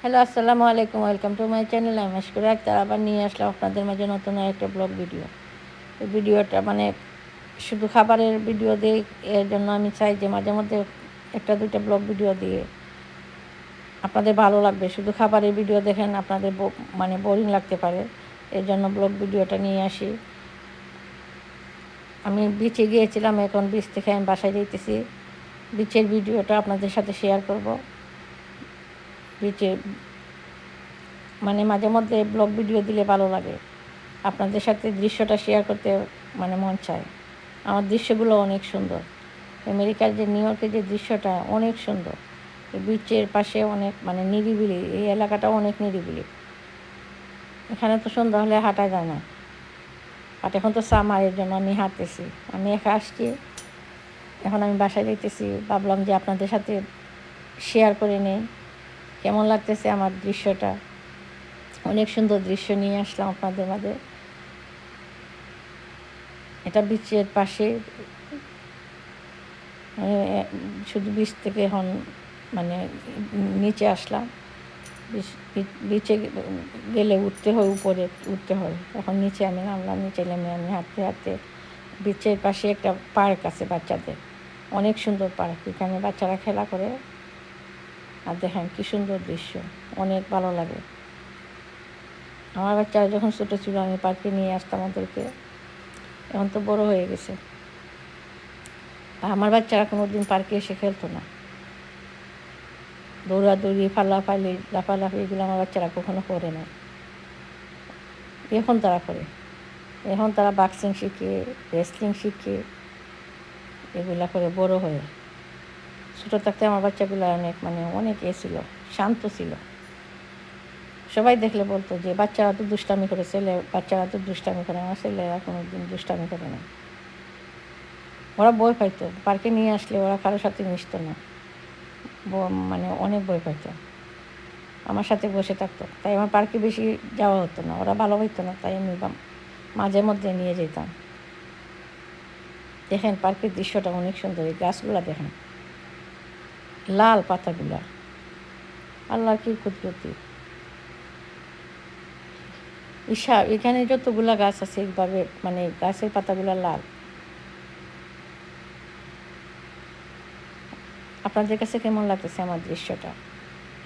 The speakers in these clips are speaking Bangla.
হ্যালো, আসসালামু আলাইকুম। Welcome to my channel. আমি মাশকুরা আক্তার আবার নিয়ে আসলাম আপনাদের মাঝে নতুন একটা ব্লগ ভিডিও। এই ভিডিওটা শুধু খাবারের ভিডিও দিই, এর জন্য আমি চাই যে মাঝে মধ্যে একটা দুইটা ব্লগ ভিডিও দিয়ে আপনাদের ভালো লাগবে। শুধু খাবারের ভিডিও দেখেন আপনাদের বোরিং লাগতে পারে, এর জন্য ব্লগ ভিডিওটা নিয়ে আসি। আমি বিচে গিয়েছিলাম, এখন বিচ থেকে আমি বাসায় যাইতেছি। বিচের ভিডিওটা আপনাদের সাথে শেয়ার করব। বিচে মাঝে মধ্যে ব্লগ ভিডিও দিলে ভালো লাগে, আপনাদের সাথে দৃশ্যটা শেয়ার করতে মন চায়। আমার দৃশ্যগুলো অনেক সুন্দর। আমেরিকার যে নিউ ইয়র্কের যে দৃশ্যটা অনেক সুন্দর। এই বিচের পাশে অনেক নিরিবিলি, এই এলাকাটাও অনেক নিরিবিলি। এখানে তো সন্ধ্যা হলে হাঁটা যায় না, বাট এখন তো সামারের জন্য আমি হাঁটতেছি। আমি একা আসছি, এখন আমি বাসায় যেতেছি। ভাবলাম যে আপনাদের সাথে শেয়ার করে নেই কেমন লাগতেছে আমার দৃশ্যটা। অনেক সুন্দর দৃশ্য নিয়ে আসলাম আপনাদের মাঝে। এটা বিচের পাশে, শুধু বিচ থেকে এখন নিচে আসলাম। বিচে গেলে উঠতে হয়, উপরে উঠতে হয়। এখন নিচে আমি নামলাম। নিচে নেমে আমি হাঁটতে হাঁটতে, বিচের পাশে একটা পার্ক আছে বাচ্চাদের, অনেক সুন্দর পার্ক। এখানে বাচ্চারা খেলা করে, আর দেখেন কী সুন্দর দৃশ্য, অনেক ভালো লাগে। আমার বাচ্চারা যখন ছোটো ছিল আমি পার্কে নিয়ে আসতাম ওদেরকে, এখন তো বড় হয়ে গেছে। আমার বাচ্চারা কোনো দিন পার্কে এসে খেলতো না। দৌড়াদৌড়ি, লাফালাফি এগুলো আমার বাচ্চারা কখনো করে না। এখন তারা করে, এখন তারা বক্সিং শিখে, রেসলিং শিখে, এগুলা করে বড় হয়ে। ছোটো থাকতে আমার বাচ্চাগুলো অনেক ছিল, শান্ত ছিল। সবাই দেখলে বলতো যে বাচ্চারা তো দুষ্টামি করে, বাচ্চারা তো দুষ্টামি করে। আমার ছেলেরা কোনো দিন দুষ্টামি করে না। ওরা ভয় পাইতো, পার্কে নিয়ে আসলে ওরা কারোর সাথে মিশতো না, অনেক ভয় পাইতো। আমার সাথে বসে থাকতো, তাই আমার পার্কে বেশি যাওয়া হতো না। ওরা ভালো হইতো না, তাই আমি মাঝে মধ্যে নিয়ে যেতাম। দেখেন পার্কের দৃশ্যটা অনেক সুন্দর। এই গাছগুলা দেখেন, লাল পাতাগুলা, আল্লাহ কি কুদরতি। এখানে যতগুলা গাছ আছে এইভাবে গাছের পাতাগুলা লাল। আপনাদের কাছে কেমন লাগতেছে আমার দৃশ্যটা?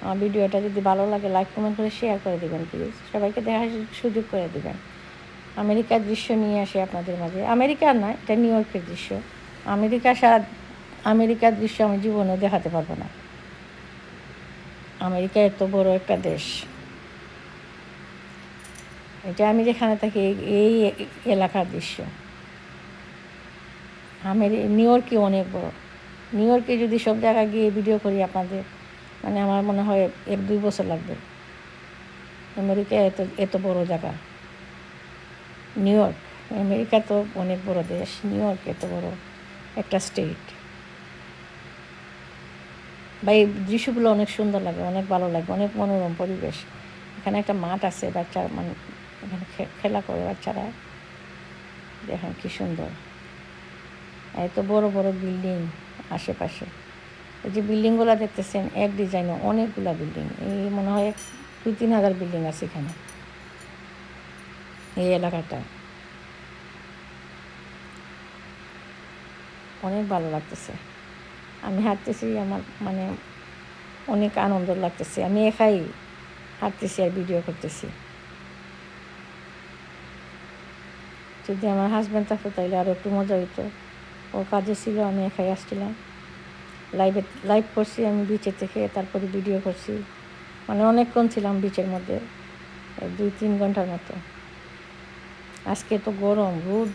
আমার ভিডিওটা যদি ভালো লাগে লাইক কমেন্ট করে শেয়ার করে দেবেন প্লিজ। সবাইকে দেখার সুযোগ করে দেবেন। আমেরিকার দৃশ্য নিয়ে আসি আপনাদের মাঝে। আমেরিকার না, এটা নিউ ইয়র্কের দৃশ্য। আমেরিকার দৃশ্য আমি জীবনেও দেখাতে পারবো না। আমেরিকা এত বড় একটা দেশ। এটা আমি যেখানে থাকি এই এলাকার দৃশ্য। নিউ ইয়র্কে অনেক বড়। নিউ ইয়র্কে যদি সব জায়গায় গিয়ে ভিডিও করি আপনাদের, আমার মনে হয় 1-2 বছর লাগবে। আমেরিকা এত বড় জায়গা। নিউ ইয়র্ক, আমেরিকা তো অনেক বড় দেশ। নিউ ইয়র্ক এত বড় একটা স্টেট। বা এই দৃশ্যগুলো অনেক সুন্দর লাগে, অনেক ভালো লাগে, অনেক মনোরম পরিবেশ। এখানে একটা মাঠ আছে, বাচ্চারা এখানে খেলা করে বাচ্চারা। দেখেন কি সুন্দর, এত বড় বড় বিল্ডিং আশেপাশে। এই যে বিল্ডিংগুলো দেখতেছেন এক ডিজাইনে অনেকগুলা বিল্ডিং। এই মনে হয় 2-3 হাজার বিল্ডিং আছে এখানে, এই এলাকাটা। অনেক ভালো লাগতেছে। আমি হাঁটতেছি, আমার অনেক আনন্দ লাগতেছে। আমি একাই হাঁটতেছি আর ভিডিও করতেছি। যদি আমার হাজব্যান্ড থাকতো তাহলে আরও একটু মজা হইতো। ও কাজে ছিল, আমি একাই আসছিলাম। লাইভ করছি আমি বিচের থেকে, তারপরে ভিডিও করছি। অনেকক্ষণ ছিলাম বিচের মধ্যে, 2-3 ঘন্টার মতো। আজকে তো গরম, রোদ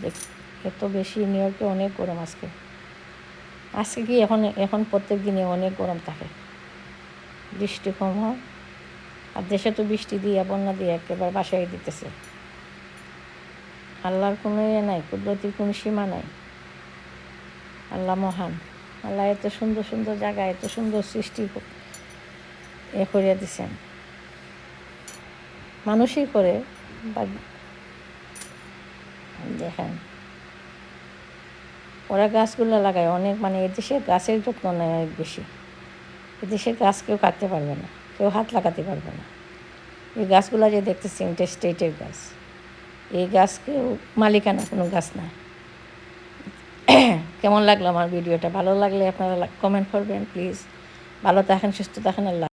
এত বেশি। নিউ ইয়র্কে অনেক গরম আজকে। কি এখন প্রত্যেক দিনে অনেক গরম থাকে, বৃষ্টি কম হয়। আর দেশে তো বৃষ্টি দিয়ে বন্যা দিয়ে একেবারে বাসায় দিতেছে। আল্লাহর কোনো নাই, কুদরতির কোনো সীমা নাই। আল্লাহ মহান। আল্লাহ এত সুন্দর সুন্দর জায়গা, এত সুন্দর সৃষ্টি করিয়া দিছেন। মানুষই করে। দেখেন ওরা গাছগুলো লাগায় অনেক, এদেশে গাছের যত্ন নেয় অনেক বেশি। এদেশের গাছ কেউ কাটতে পারবে না। কেউ হাত লাগাতে পারবে না। এই গাছগুলো যে দেখতেছি এটা স্টেটের গাছ, এই গাছ কেউ মালিকানা কোনো গাছ না। কেমন লাগলো আমার ভিডিওটা? ভালো লাগলে আপনারা কমেন্ট করবেন প্লিজ। ভালো থাকেন, সুস্থ থাকেন, আল্লাহ।